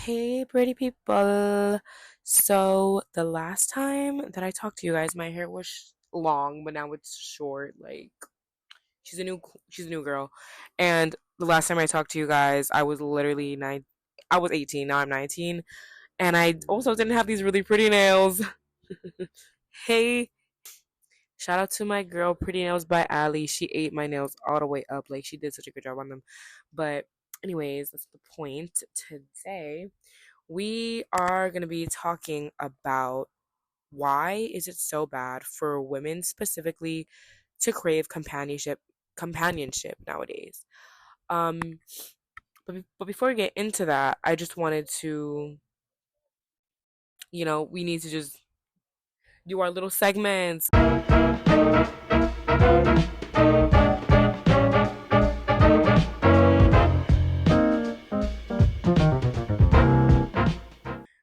Hey, pretty people. So, the last time that I talked to you guys, my hair was long, but now it's short. Like, she's a new girl. And the last time I talked to you guys, I was literally I was 18, now I'm 19, and I also didn't have these really pretty nails. Hey, shout out to my girl Pretty Nails by Ali. She ate my nails all the way up. Like, she did such a good job on them. But anyways, that's the point. Today we are going to be talking about why is it so bad for women specifically to crave companionship nowadays. Um but before we get into that, I just wanted to, we need to just do our little segments.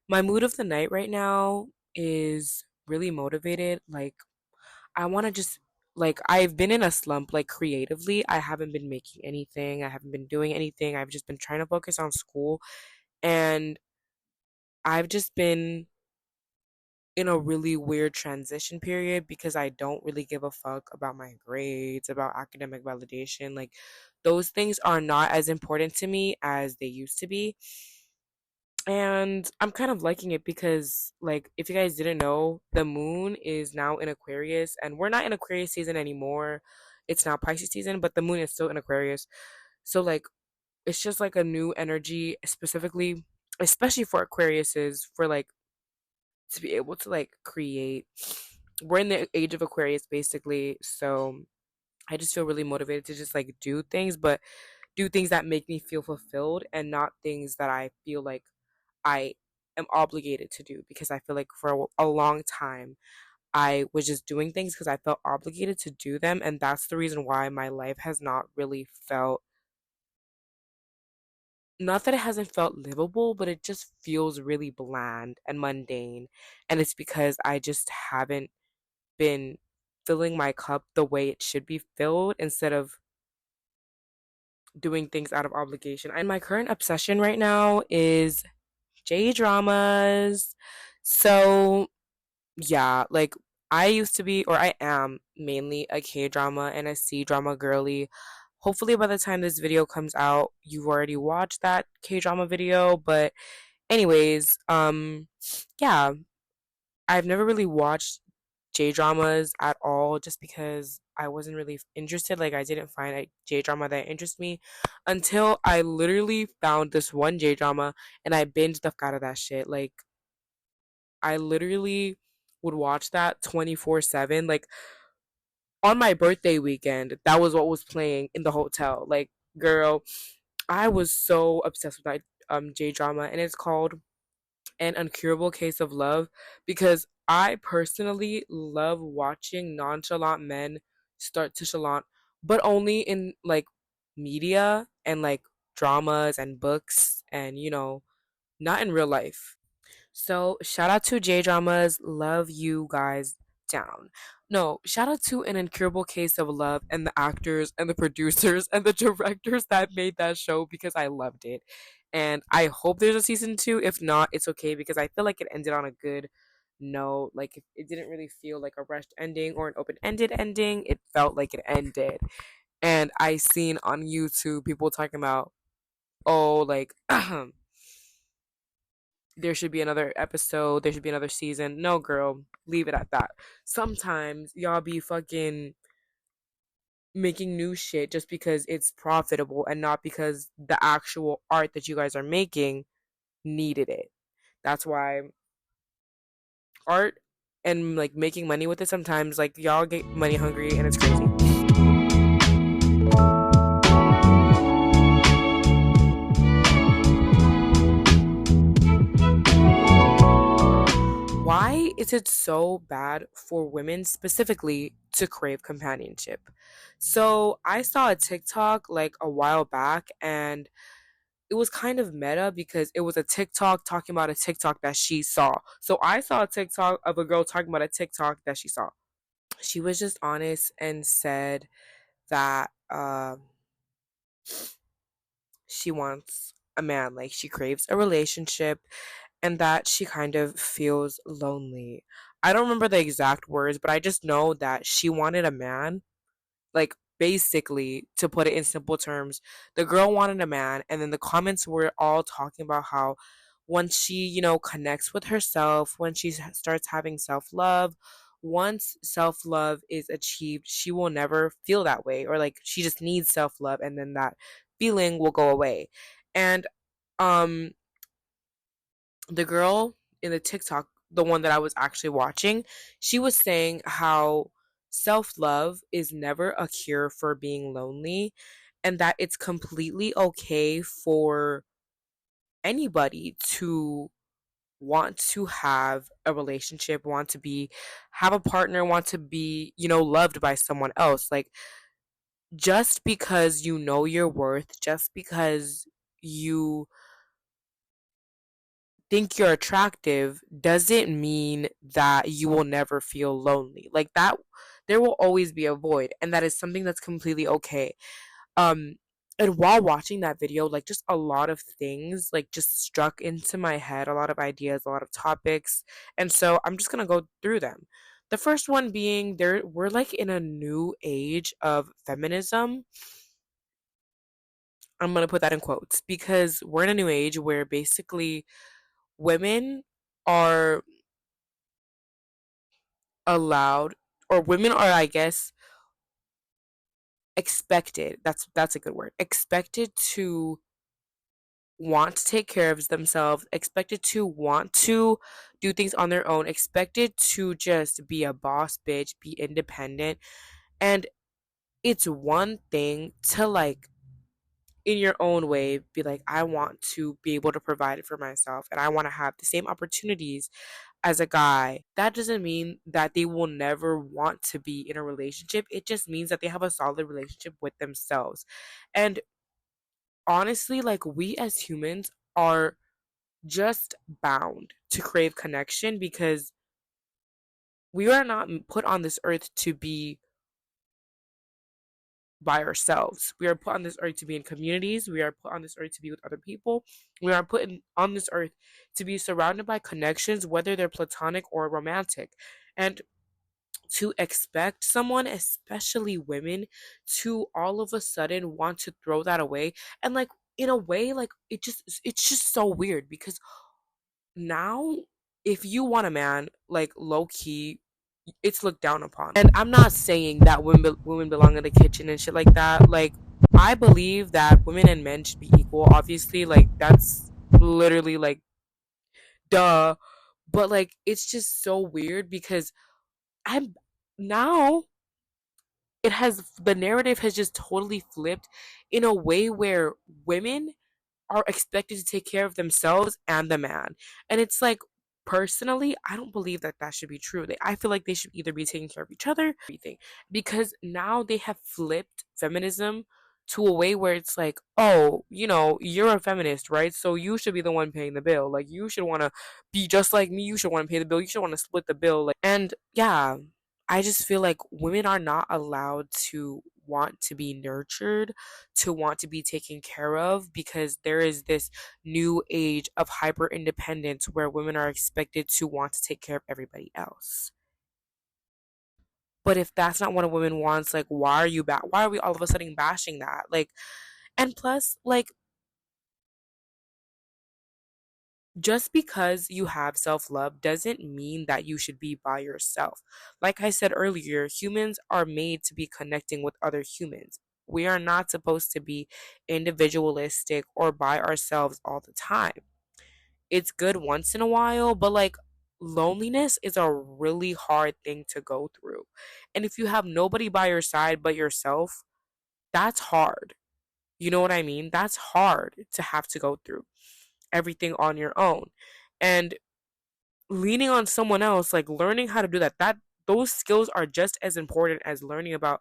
My mood of the night right now is really motivated. Like, I want to just, like, I've been in a slump, like, creatively. I haven't been making anything. I haven't been doing anything. I've just been trying to focus on school. And I've just been in a really weird transition period because I don't really give a fuck about my grades, about academic validation. Like, those things are not as important to me as they used to be. And I'm kind of liking it because, like, if you guys didn't know, the moon is now in Aquarius, and we're not in Aquarius season anymore. It's now Pisces season, but the moon is still in Aquarius. So, like, it's just like a new energy, specifically, especially for Aquariuses, for like to be able to like create. We're in the age of Aquarius, basically. So, I just feel really motivated to just like do things, but do things that make me feel fulfilled and not things that I feel like I am obligated to do, because I feel like for a long time I was just doing things because I felt obligated to do them, and that's the reason why my life has not really felt, not that it hasn't felt livable, but it just feels really bland and mundane, and it's because I just haven't been filling my cup the way it should be filled instead of doing things out of obligation. And my current obsession right now is J dramas. So, yeah, like, I used to be, or I am mainly a K drama and a C drama girly. Hopefully, by the time this video comes out, you've already watched that K drama video. But, anyways, yeah, I've never really watched J dramas at all just because I wasn't really interested. Like, I didn't find a J drama that interested me until I literally found this one J drama and I binged the fuck out of that shit. Like, I literally would watch that 24/7. Like, on my birthday weekend, that was what was playing in the hotel. Like, girl, I was so obsessed with that J drama, and it's called An Uncurable Case of Love, because I personally love watching nonchalant men start to chalant, but only in like media and like dramas and books, and not in real life. So, shout out to J Dramas. Love you guys down. No, shout out to An Incurable Case of Love and the actors and the producers and the directors that made that show, because I loved it. And I hope there's a season two. If not, it's okay because I feel like it ended on a good note. Like, it didn't really feel like a rushed ending or an open ended ending. It felt like it ended. And I seen on YouTube people talking about, oh, like, there should be another episode, there should be another season. No, girl, leave it at that. Sometimes y'all be fucking making new shit just because it's profitable and not because the actual art that you guys are making needed it. That's why art and like making money with it, sometimes like y'all get money hungry and it's crazy. Why is it so bad for women specifically to crave companionship? So I saw a TikTok like a while back, and it was kind of meta because it was a TikTok talking about a TikTok that she saw. So I saw a TikTok of a girl talking about a TikTok that she saw. She was just honest and said that she wants a man, like she craves a relationship and that she kind of feels lonely. I don't remember the exact words, but I just know that she wanted a man. Like, basically, to put it in simple terms, the girl wanted a man, and then the comments were all talking about how once she, connects with herself, when she starts having self love, once self love is achieved, she will never feel that way, or like she just needs self love, and then that feeling will go away. And um, the girl in the TikTok, the one that I was actually watching, she was saying how self love is never a cure for being lonely and that it's completely okay for anybody to want to have a relationship, want to have a partner, want to be, loved by someone else. Like, just because you know your worth, just because you think you're attractive doesn't mean that you will never feel lonely. Like that, there will always be a void, and that is something that's completely okay. Um, and while watching that video, like just a lot of things like just struck into my head, a lot of ideas, a lot of topics, and so I'm just gonna go through them. The first one being we're like in a new age of feminism. I'm gonna put that in quotes because we're in a new age where basically women are allowed, or women are, I guess, expected, that's a good word, expected to want to take care of themselves, expected to want to do things on their own, expected to just be a boss bitch, be independent. And it's one thing to like in your own way be like, I want to be able to provide it for myself and I want to have the same opportunities as a guy. That doesn't mean that they will never want to be in a relationship. It just means that they have a solid relationship with themselves. And honestly, like we as humans are just bound to crave connection because we are not put on this earth to be by ourselves. We are put on this earth to be in communities. We are put on this earth to be with other people. We are on this earth to be surrounded by connections, whether they're platonic or romantic. And to expect someone, especially women, to all of a sudden want to throw that away, and like in a way, like it's just so weird because now if you want a man, like low key, it's looked down upon. And I'm not saying that women belong in the kitchen and shit like that. Like I believe that women and men should be equal. Obviously, like that's literally like duh. But like it's just so weird because I'm now the narrative has just totally flipped in a way where women are expected to take care of themselves and the man. And it's like, personally, I don't believe that that should be true. I feel like they should either be taking care of each other, everything, because now they have flipped feminism to a way where it's like, oh, you're a feminist, right? So you should be the one paying the bill. Like, you should want to be just like me. You should want to pay the bill. You should want to split the bill. Like, and yeah, I just feel like women are not allowed to want to be nurtured, to want to be taken care of, because there is this new age of hyper independence where women are expected to want to take care of everybody else. But if that's not what a woman wants, like why are we all of a sudden bashing that? Like, and plus, like, just because you have self love doesn't mean that you should be by yourself. Like I said earlier, humans are made to be connecting with other humans. We are not supposed to be individualistic or by ourselves all the time. It's good once in a while, but like loneliness is a really hard thing to go through. And if you have nobody by your side but yourself, that's hard. You know what I mean? That's hard to have to go through everything on your own. And leaning on someone else, like learning how to do that, those skills are just as important as learning about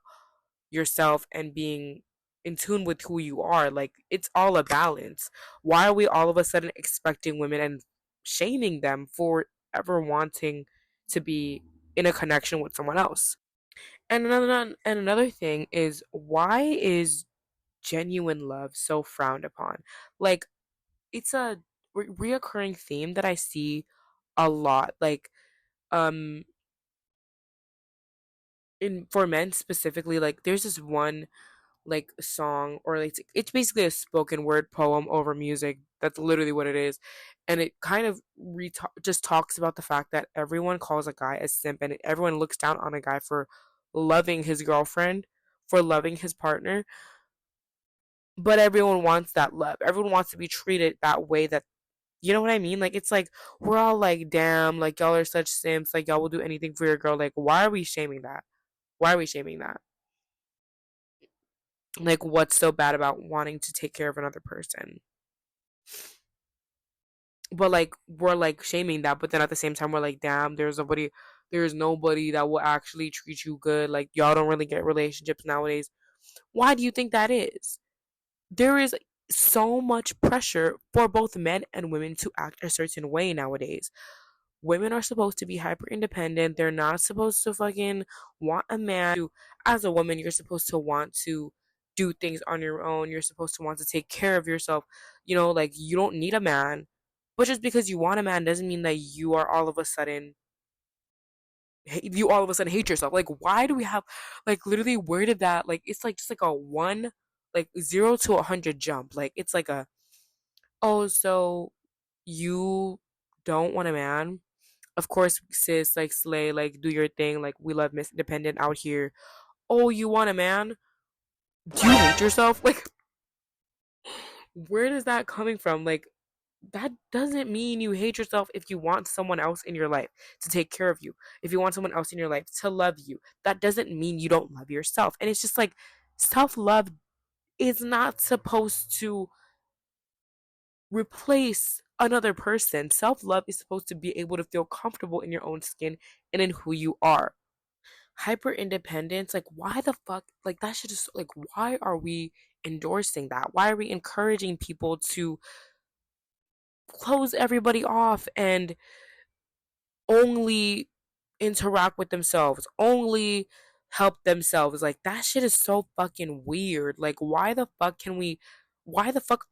yourself and being in tune with who you are. Like it's all a balance. Why are we all of a sudden expecting women and shaming them for ever wanting to be in a connection with someone else? And another thing is, why is genuine love so frowned upon? Like, it's a reoccurring theme that I see a lot. Like, um, in for men specifically, like there's this one like song, or like it's basically a spoken word poem over music. That's literally what it is. And it kind of just talks about the fact that everyone calls a guy a simp, and everyone looks down on a guy for loving his girlfriend, for loving his partner. But everyone wants that love. Everyone wants to be treated that way, that you know what I mean? Like it's like we're all like, damn, like y'all are such simps, like y'all will do anything for your girl. Like why are we shaming that? Why are we shaming that? Like what's so bad about wanting to take care of another person? But like we're like shaming that, but then at the same time we're like, damn, there's nobody that will actually treat you good. Like y'all don't really get relationships nowadays. Why do you think that is? There is so much pressure for both men and women to act a certain way nowadays. Women are supposed to be hyper independent. They're not supposed to fucking want a man to, as a woman, you're supposed to want to do things on your own. You're supposed to want to take care of yourself. Like you don't need a man. But just because you want a man doesn't mean that you all of a sudden hate yourself. Like why do we have, like, literally, where did that, like, it's like just like a one, like 0 to 100 jump. Like it's like a, oh, so you don't want a man? Of course, sis, like slay, like do your thing. Like we love Miss Independent out here. Oh, you want a man? Do you hate yourself? Like where is that coming from? Like that doesn't mean you hate yourself if you want someone else in your life to take care of you. If you want someone else in your life to love you, that doesn't mean you don't love yourself. And it's just like self love is not supposed to replace another person. Self love is supposed to be able to feel comfortable in your own skin and in who you are. Hyper independence, like, why the fuck? Like, that shit is like, why are we endorsing that? Why are we encouraging people to close everybody off and only interact with themselves, only help themselves? Like, that shit is so fucking weird. Like, why the fuck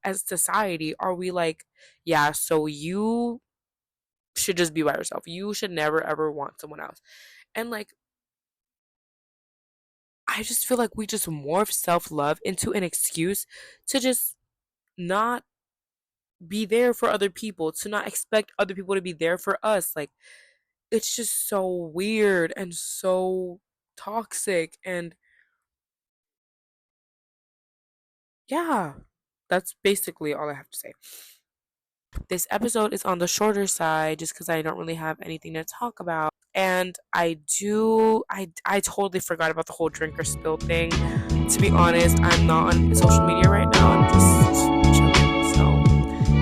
as society are we like, yeah, so you should just be by yourself. You should never ever want someone else. And like, I just feel like we just morph self love into an excuse to just not be there for other people, to not expect other people to be there for us. Like, it's just so weird and so toxic. And yeah, that's basically all I have to say. This episode is on the shorter side just because I don't really have anything to talk about. And I totally forgot about the whole drink or spill thing. To be honest, I'm not on social media right now. I'm just chilling. So,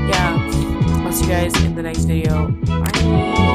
yeah, I'll see you guys in the next video. Bye.